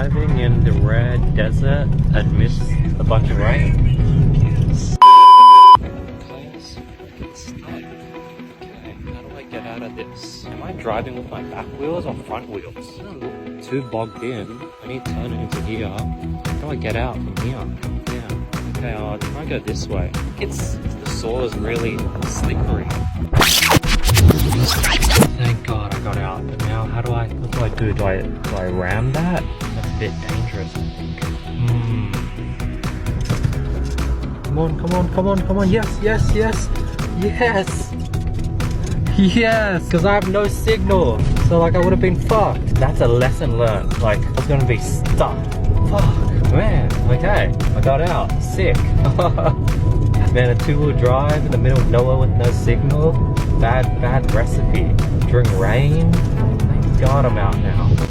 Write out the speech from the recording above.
driving in the red desert amidst a bunch of rain. Okay, how do I get out of this? Am I driving with my back wheels or front wheels? I don't look too bogged in. I need to turn it into here. How do I get out from here? Yeah. Okay, I'll try to go this way. The soil is really slippery. Thank God I got out. But now what do I do? Do I ram that? That's a bit dangerous, I think. Come on. Yes. Because I have no signal. So like I would have been fucked. That's a lesson learned. Like I was gonna be stuck. Fuck, man. Okay, I got out. Sick. Man, a two-wheel drive in the middle of nowhere with no signal. Bad recipe. During rain. Thank God I'm out now.